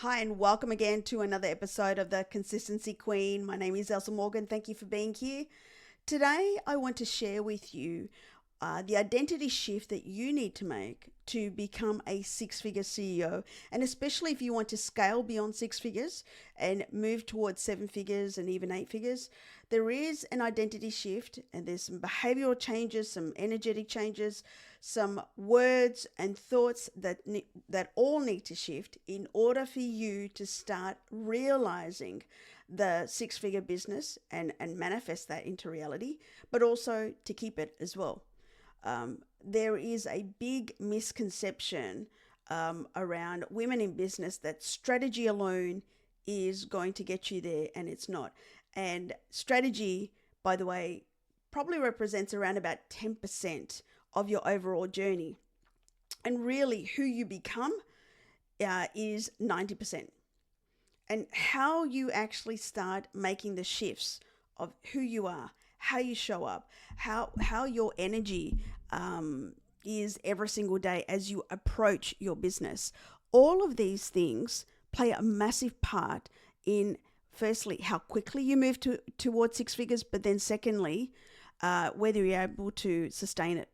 Hi, and welcome again to another episode of the Consistency Queen. My name is Elsa Morgan. Thank you for being here. Today, I want to share with you the identity shift that you need to make to become a six-figure CEO. And especially if you want to scale beyond six figures and move towards seven figures and even eight figures, there is an identity shift and there's some behavioral changes, some energetic changes, some words and thoughts that all need to shift in order for you to start realizing the six-figure business and manifest that into reality, but also to keep it as well. There is a big misconception around women in business that strategy alone is going to get you there, and it's not. And strategy, by the way, probably represents around about 10% of your overall journey. And really, who you become is 90%. And how you actually start making the shifts of who you are, how you show up, how your energy is every single day as you approach your business. All of these things play a massive part in, firstly, how quickly you move towards six figures, but then secondly, whether you're able to sustain it.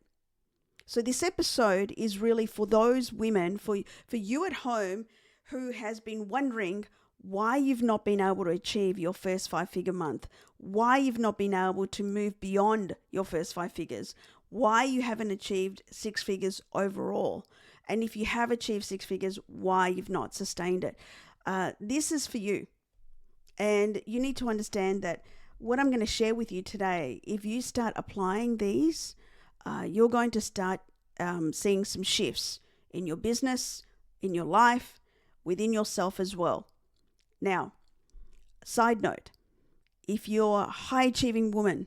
So this episode is really for those women, for you at home who has been wondering why you've not been able to achieve your first five-figure month, why you've not been able to move beyond your first five figures, why you haven't achieved six figures overall. And if you have achieved six figures, why you've not sustained it. This is for you. And you need to understand that what I'm going to share with you today, if you start applying these, you're going to start seeing some shifts in your business, in your life, within yourself as well. Now, side note, if you're a high achieving woman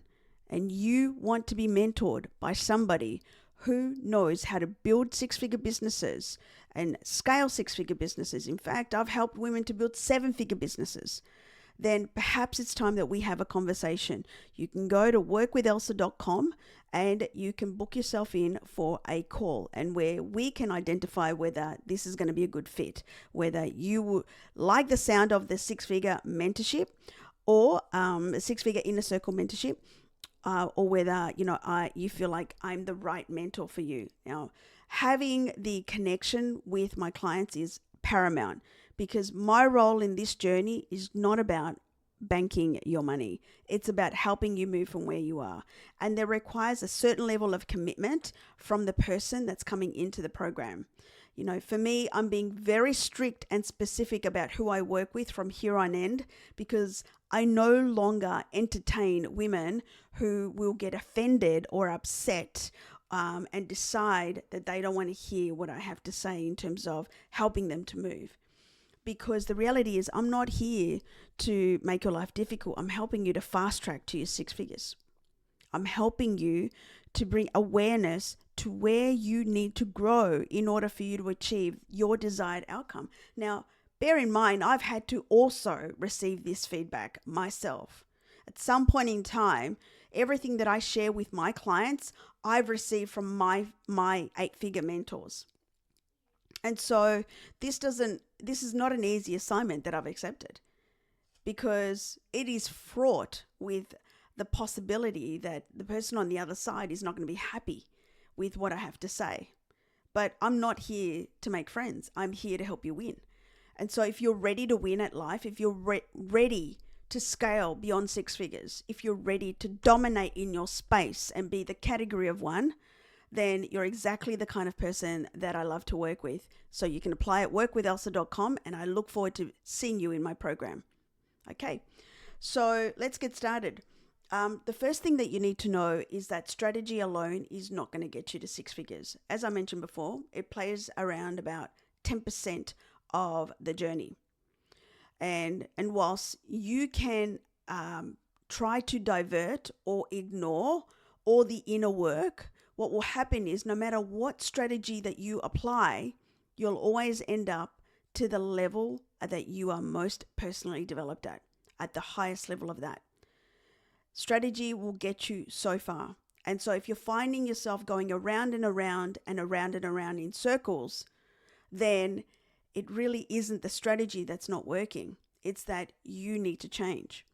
and you want to be mentored by somebody who knows how to build six-figure businesses and scale six-figure businesses, in fact, I've helped women to build seven-figure businesses, then perhaps it's time that we have a conversation. You can go to workwithelsa.com and you can book yourself in for a call, and where we can identify whether this is going to be a good fit, whether you like the sound of the six-figure mentorship or six-figure inner circle mentorship, or whether you feel like I'm the right mentor for you. Now, having the connection with my clients is paramount, because my role in this journey is not about banking your money. It's about helping you move from where you are. And that requires a certain level of commitment from the person that's coming into the program. For me, I'm being very strict and specific about who I work with from here on end, because I no longer entertain women who will get offended or upset and decide that they don't want to hear what I have to say in terms of helping them to move. Because the reality is, I'm not here to make your life difficult. I'm helping you to fast track to your six figures. I'm helping you to bring awareness to where you need to grow in order for you to achieve your desired outcome. Now, bear in mind, I've had to also receive this feedback myself. At some point in time, everything that I share with my clients, I've received from my eight-figure mentors. And so this is not an easy assignment that I've accepted, because it is fraught with the possibility that the person on the other side is not going to be happy with what I have to say. But I'm not here to make friends. I'm here to help you win. And so if you're ready to win at life, if you're ready to scale beyond six figures, if you're ready to dominate in your space and be the category of one, then you're exactly the kind of person that I love to work with. So you can apply at workwithelsa.com, and I look forward to seeing you in my program. Okay, so let's get started. The first thing that you need to know is that strategy alone is not going to get you to six figures. As I mentioned before, it plays around about 10% of the journey. And whilst you can try to divert or ignore all the inner work, what will happen is, no matter what strategy that you apply, you'll always end up to the level that you are most personally developed at the highest level of that. Strategy will get you so far. And so if you're finding yourself going around and around and around and around in circles, then it really isn't the strategy that's not working. It's that you need to change.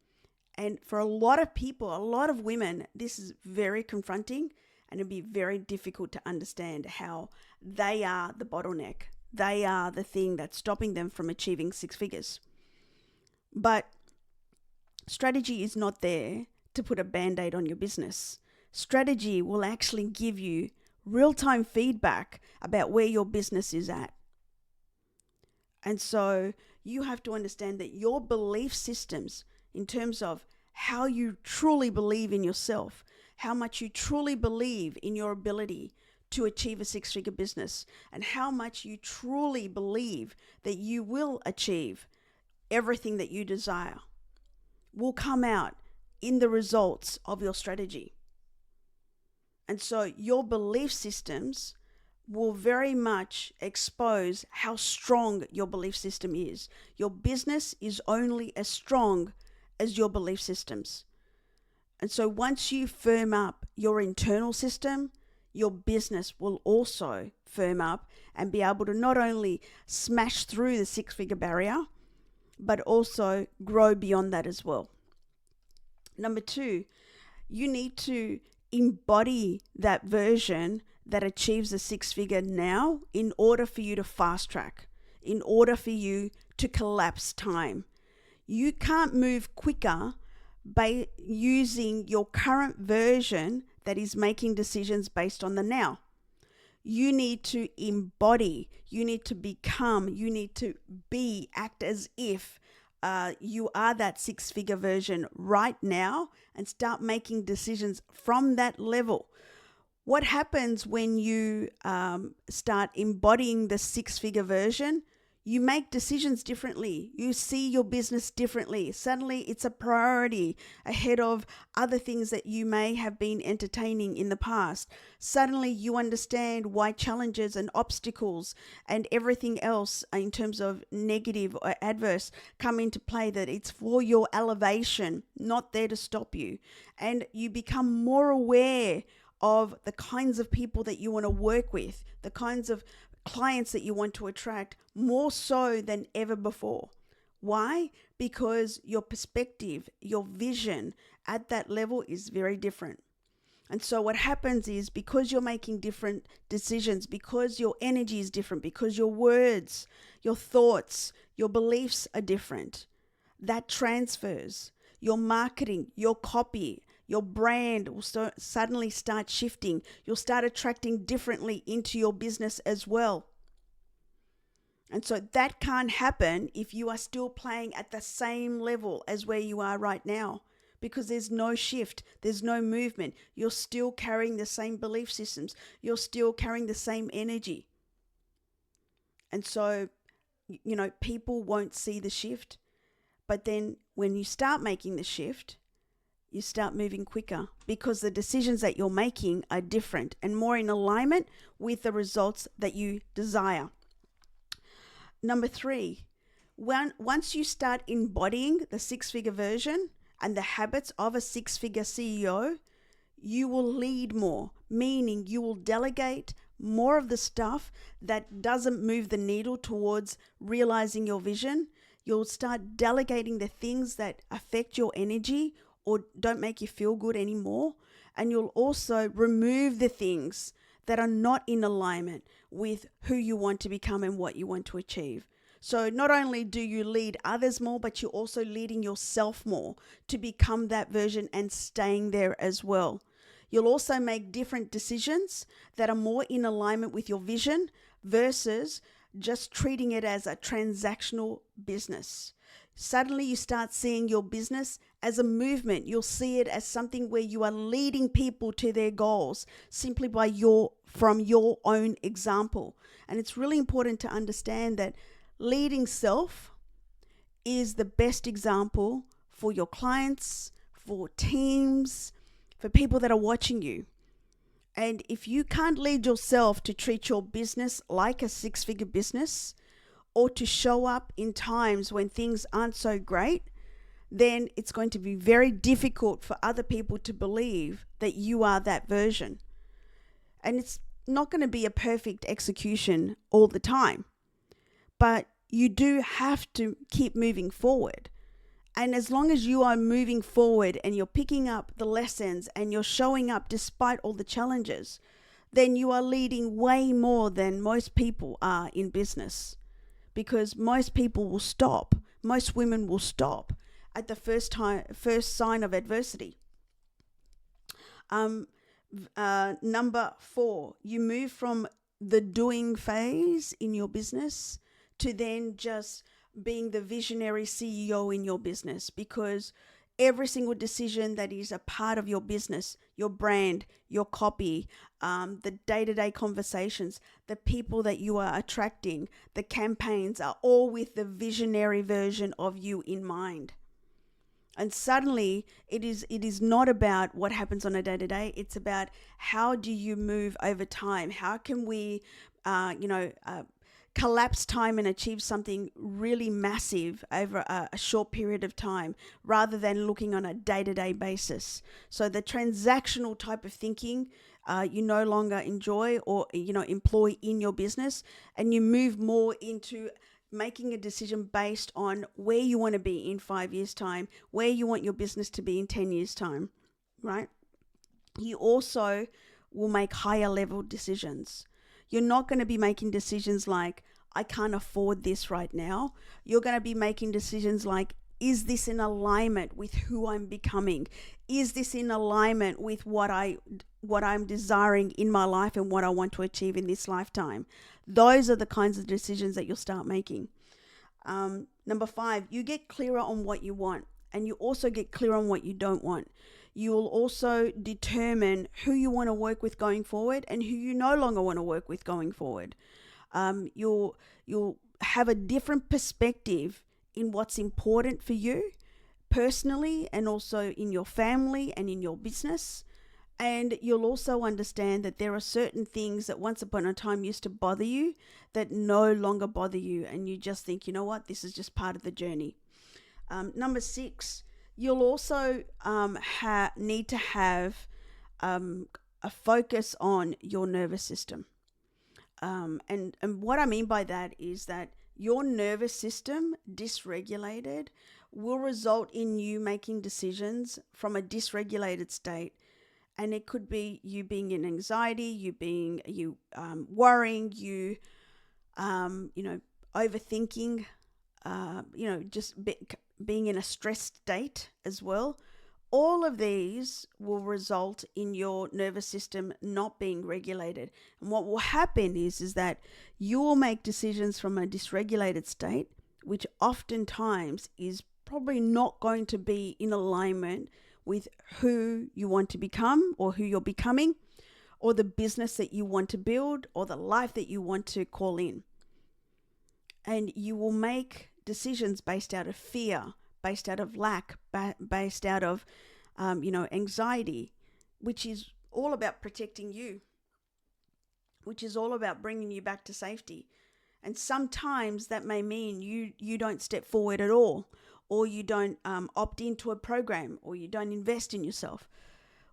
And for a lot of people, a lot of women, this is very confronting, and it'd be very difficult to understand how they are the bottleneck. They are the thing that's stopping them from achieving six figures. But strategy is not there to put a band-aid on your business. Strategy will actually give you real-time feedback about where your business is at. And so you have to understand that your belief systems, in terms of how you truly believe in yourself, how much you truly believe in your ability to achieve a six-figure business, and how much you truly believe that you will achieve everything that you desire, will come out in the results of your strategy. And so your belief systems will very much expose how strong your belief system is. Your business is only as strong as your belief systems. And so once you firm up your internal system, your business will also firm up and be able to not only smash through the six-figure barrier, but also grow beyond that as well. Number 2, you need to embody that version that achieves a six-figure now in order for you to fast track, in order for you to collapse time. You can't move quicker by using your current version that is making decisions based on the now. You need to embody, you need to become, you need to be, act as if you are that six-figure version right now, and start making decisions from that level. What happens when you start embodying the six-figure version? You make decisions differently. You see your business differently. Suddenly it's a priority ahead of other things that you may have been entertaining in the past. Suddenly you understand why challenges and obstacles and everything else in terms of negative or adverse come into play, that it's for your elevation, not there to stop you. And you become more aware of the kinds of people that you want to work with, the kinds of clients that you want to attract, more so than ever before. Why? Because your perspective, your vision at that level is very different. And so what happens is, because you're making different decisions, because your energy is different, because your words, your thoughts, your beliefs are different, that transfers. Your marketing, your copy, your brand will suddenly start shifting. You'll start attracting differently into your business as well. And so that can't happen if you are still playing at the same level as where you are right now, because there's no shift, there's no movement. You're still carrying the same belief systems. You're still carrying the same energy. And so, people won't see the shift. But then when you start making the shift, you start moving quicker, because the decisions that you're making are different and more in alignment with the results that you desire. Number 3, once you start embodying the six-figure version and the habits of a six-figure CEO, you will lead more, meaning you will delegate more of the stuff that doesn't move the needle towards realizing your vision. You'll start delegating the things that affect your energy or don't make you feel good anymore. And you'll also remove the things that are not in alignment with who you want to become and what you want to achieve. So not only do you lead others more, but you're also leading yourself more to become that version and staying there as well. You'll also make different decisions that are more in alignment with your vision versus just treating it as a transactional business. Suddenly you start seeing your business as a movement. You'll see it as something where you are leading people to their goals simply from your own example. And it's really important to understand that leading self is the best example for your clients, for teams, for people that are watching you. And if you can't lead yourself to treat your business like a six-figure business, or to show up in times when things aren't so great, then it's going to be very difficult for other people to believe that you are that version. And it's not going to be a perfect execution all the time. but you do have to keep moving forward. And as long as you are moving forward and you're picking up the lessons and you're showing up despite all the challenges, then you are leading way more than most people are in business. Because most people will stop, most women will stop at the first sign of adversity. Number 4, you move from the doing phase in your business to then just being the visionary CEO in your business, because every single decision that is a part of your business, your brand, your copy, the day-to-day conversations, the people that you are attracting, the campaigns are all with the visionary version of you in mind. And suddenly it is not about what happens on a day-to-day. It's about how do you move over time? How can we, collapse time and achieve something really massive over a short period of time, rather than looking on a day-to-day basis. So the transactional type of thinking you no longer enjoy or employ in your business, and you move more into making a decision based on where you want to be in 5 years' time, where you want your business to be in 10 years' time, right? You also will make higher level decisions. You're not going to be making decisions like, I can't afford this right now. You're going to be making decisions like, is this in alignment with who I'm becoming? Is this in alignment with what I'm desiring in my life and what I want to achieve in this lifetime? Those are the kinds of decisions that you'll start making. Number 5, you get clearer on what you want, and you also get clear on what you don't want. You will also determine who you want to work with going forward and who you no longer want to work with going forward. You'll have a different perspective in what's important for you personally, and also in your family and in your business. And you'll also understand that there are certain things that once upon a time used to bother you that no longer bother you. And you just think, you know what, this is just part of the journey. Number 6, you'll also need to have a focus on your nervous system. And what I mean by that is that your nervous system dysregulated will result in you making decisions from a dysregulated state. And it could be you being in anxiety, you worrying, you overthinking, being in a stressed state as well. All of these will result in your nervous system not being regulated. And what will happen is that you will make decisions from a dysregulated state, which oftentimes is probably not going to be in alignment with who you want to become or who you're becoming, or the business that you want to build, or the life that you want to call in. And you will make decisions based out of fear, based out of lack, based out of, anxiety, which is all about protecting you, which is all about bringing you back to safety. And sometimes that may mean you don't step forward at all, or you don't opt into a program, or you don't invest in yourself.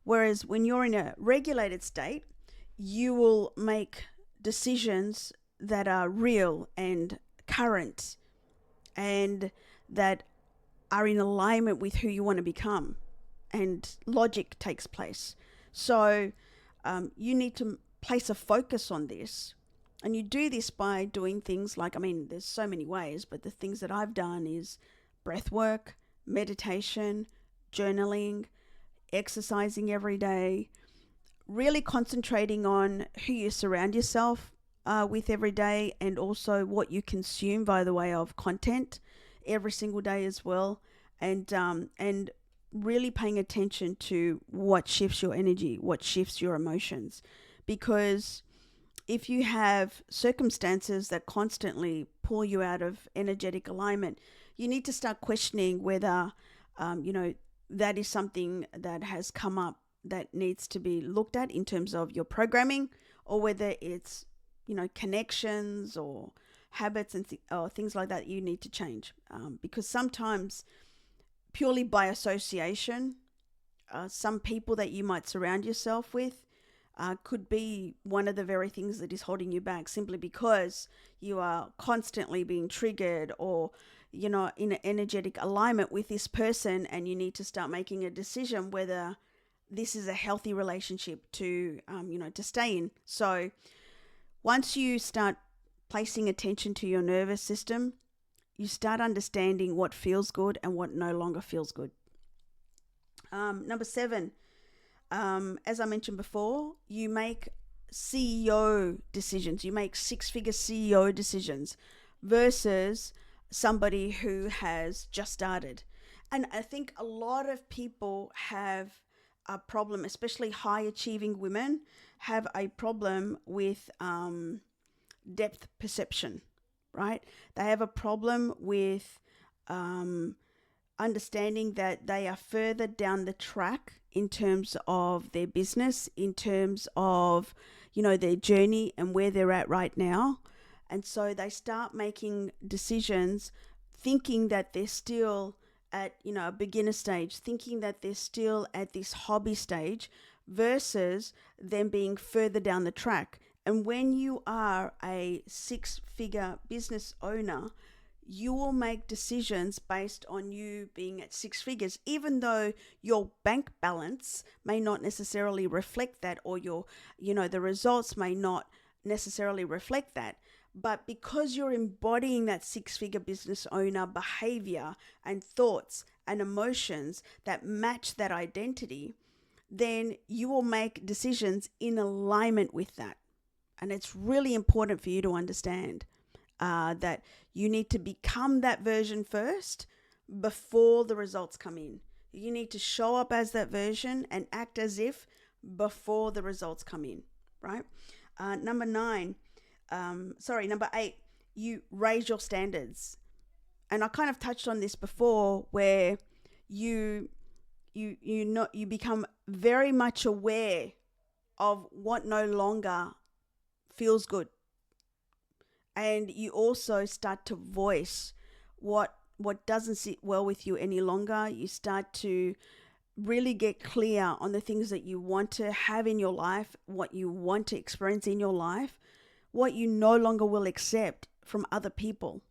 Whereas when you're in a regulated state, you will make decisions that are real and current and that are in alignment with who you want to become, and logic takes place. So you need to place a focus on this, and you do this by doing things like, there's so many ways, but the things that I've done is breath work, meditation, journaling, exercising every day, really concentrating on who you surround yourself with every day, and also what you consume by the way of content every single day as well, and really paying attention to what shifts your energy, what shifts your emotions. Because if you have circumstances that constantly pull you out of energetic alignment, you need to start questioning whether that is something that has come up that needs to be looked at in terms of your programming, or whether it's connections or habits and or things like that you need to change. Because sometimes, purely by association, some people that you might surround yourself with could be one of the very things that is holding you back, simply because you are constantly being triggered, or in an energetic alignment with this person, and you need to start making a decision whether this is a healthy relationship to to stay in. So once you start placing attention to your nervous system, you start understanding what feels good and what no longer feels good. Number 7, as I mentioned before, you make CEO decisions. You make 6-figure CEO decisions versus somebody who has just started. And I think a lot of people have a problem, especially high achieving women, have a problem with depth perception, right? They have a problem with understanding that they are further down the track in terms of their business, in terms of, their journey and where they're at right now. And so they start making decisions thinking that they're still at, a beginner stage, thinking that they're still at this hobby stage versus them being further down the track. And when you are a 6-figure business owner, you will make decisions based on you being at 6 figures, even though your bank balance may not necessarily reflect that, or the results may not necessarily reflect that. But because you're embodying that 6-figure business owner behavior and thoughts and emotions that match that identity, then you will make decisions in alignment with that. And it's really important for you to understand that you need to become that version first before the results come in. You need to show up as that version and act as if before the results come in, right? Number 8, you raise your standards. And I kind of touched on this before, where you become very much aware of what no longer feels good. And you also start to voice what doesn't sit well with you any longer. You start to really get clear on the things that you want to have in your life, what you want to experience in your life, what you no longer will accept from other people.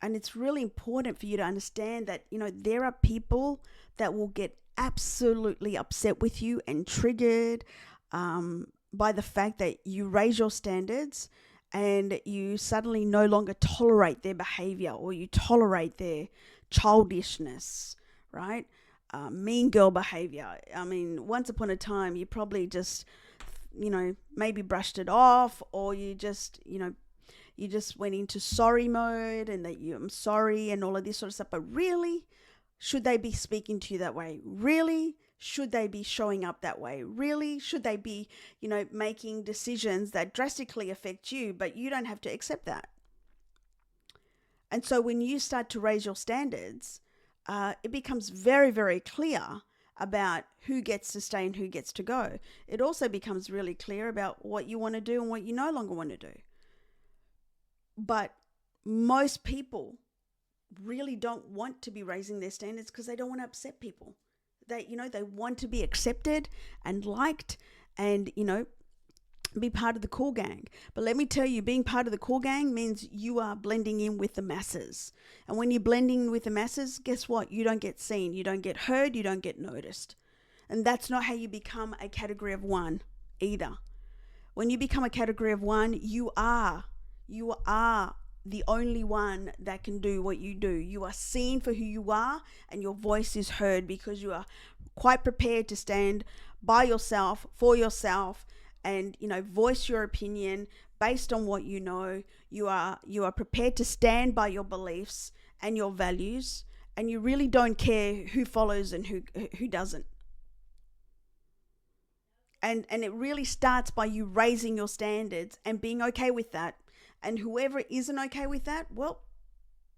And it's really important for you to understand that, there are people that will get absolutely upset with you and triggered by the fact that you raise your standards and you suddenly no longer tolerate their behavior, or you tolerate their childishness, right? Mean girl behavior. I mean, once upon a time, you probably just, maybe brushed it off, or you just went into sorry mode and that I'm sorry and all of this sort of stuff. But really, should they be speaking to you that way? Really? Should they be showing up that way? Really? Should they be, making decisions that drastically affect you, but you don't have to accept that? And so when you start to raise your standards, it becomes very, very clear about who gets to stay and who gets to go. It also becomes really clear about what you want to do and what you no longer want to do. But most people really don't want to be raising their standards because they don't want to upset people. They want to be accepted and liked and, be part of the cool gang. But let me tell you, being part of the cool gang means you are blending in with the masses. And when you're blending with the masses, guess what? You don't get seen, you don't get heard, you don't get noticed. And that's not how you become a category of one either. When you become a category of one, you are the only one that can do what you do. You are seen for who you are, and your voice is heard because you are quite prepared to stand by yourself, for yourself, and voice your opinion based on what you know. You are prepared to stand by your beliefs and your values, and you really don't care who follows and who doesn't. And it really starts by you raising your standards and being okay with that. And whoever isn't okay with that, well,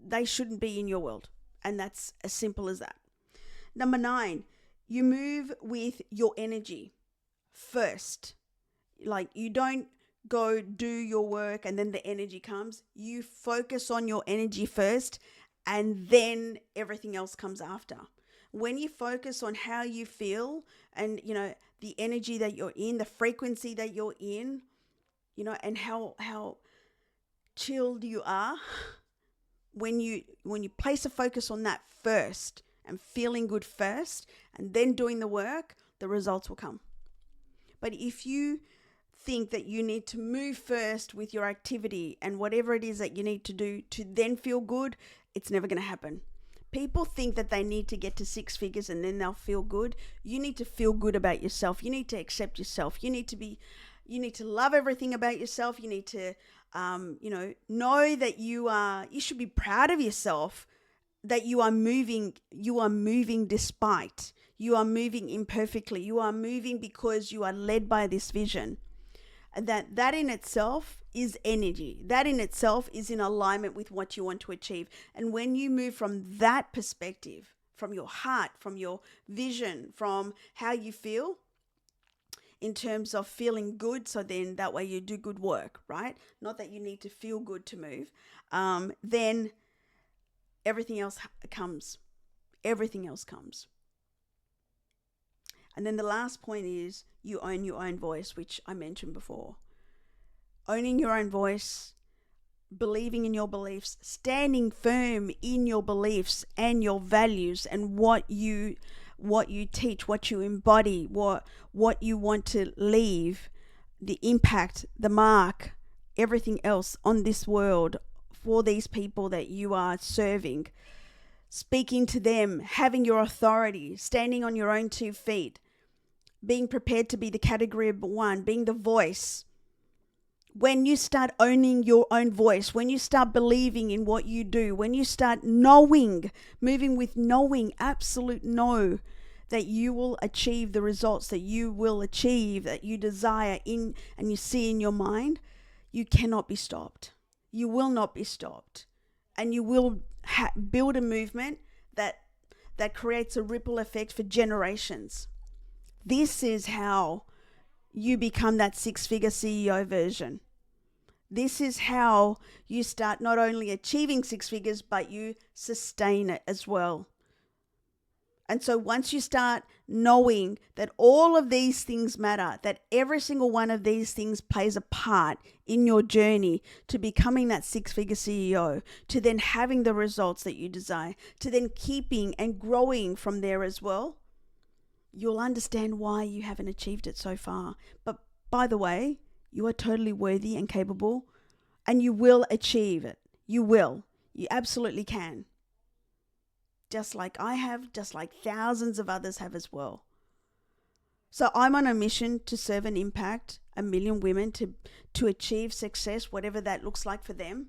they shouldn't be in your world. And that's as simple as that. Number 9, you move with your energy first. Like, you don't go do your work and then the energy comes. You focus on your energy first, and then everything else comes after. When you focus on how you feel and, the energy that you're in, the frequency that you're in, and how chilled you are, when you place a focus on that first and feeling good first and then doing the work, the results will come. But if you think that you need to move first with your activity and whatever it is that you need to do to then feel good, it's never going to happen. People think that they need to get to 6 figures and then they'll feel good. You need to feel good about yourself. You need to accept yourself. You need to love everything about yourself. You need to, know that you should be proud of yourself, that you are moving despite, you are moving imperfectly. You are moving because you are led by this vision. And that in itself is energy. That in itself is in alignment with what you want to achieve. And when you move from that perspective, from your heart, from your vision, from how you feel, in terms of feeling good, so then that way you do good work, right? Not that you need to feel good to move. Then everything else comes. Everything else comes. And then the last point is you own your own voice, which I mentioned before. Owning your own voice, believing in your beliefs, standing firm in your beliefs and your values and what you teach, what you embody, what you want to leave, the impact, the mark, everything else on this world for these people that you are serving. Speaking to them, having your authority, standing on your own 2 feet, being prepared to be the category one, being the voice. When you start owning your own voice, when you start believing in what you do, when you start knowing, moving with knowing, absolute know that you will achieve the results that you will achieve, that you desire in and you see in your mind, you cannot be stopped. You will not be stopped. And you will build a movement that creates a ripple effect for generations. This is how you become that 6-figure CEO version. This is how you start not only achieving 6 figures, but you sustain it as well. And so once you start knowing that all of these things matter, that every single one of these things plays a part in your journey to becoming that 6-figure CEO, to then having the results that you desire, to then keeping and growing from there as well, you'll understand why you haven't achieved it so far. But by the way, you are totally worthy and capable, and you will achieve it. You will. You absolutely can. Just like I have, just like thousands of others have as well. So I'm on a mission to serve and impact 1 million women to achieve success, whatever that looks like for them.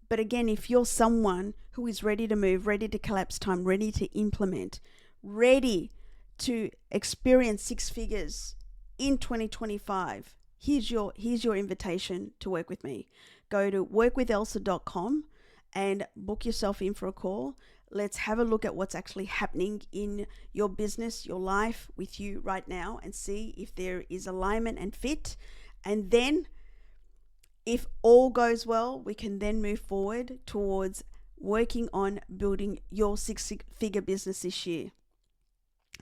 But again, if you're someone who is ready to move, ready to collapse time, ready to implement, ready to experience 6 figures in 2025, here's your invitation to work with me. Go to workwithelsa.com and book yourself in for a call. Let's have a look at what's actually happening in your business, your life with you right now, and see if there is alignment and fit. And then if all goes well, we can then move forward towards working on building your 6-figure business this year.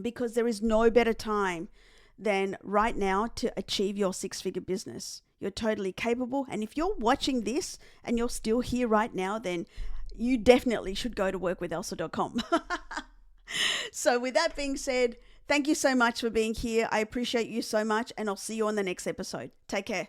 Because there is no better time than right now to achieve your 6-figure business. You're totally capable. And if you're watching this and you're still here right now, then you definitely should go to workwithelsa.com. So with that being said, thank you so much for being here. I appreciate you so much, and I'll see you on the next episode. Take care.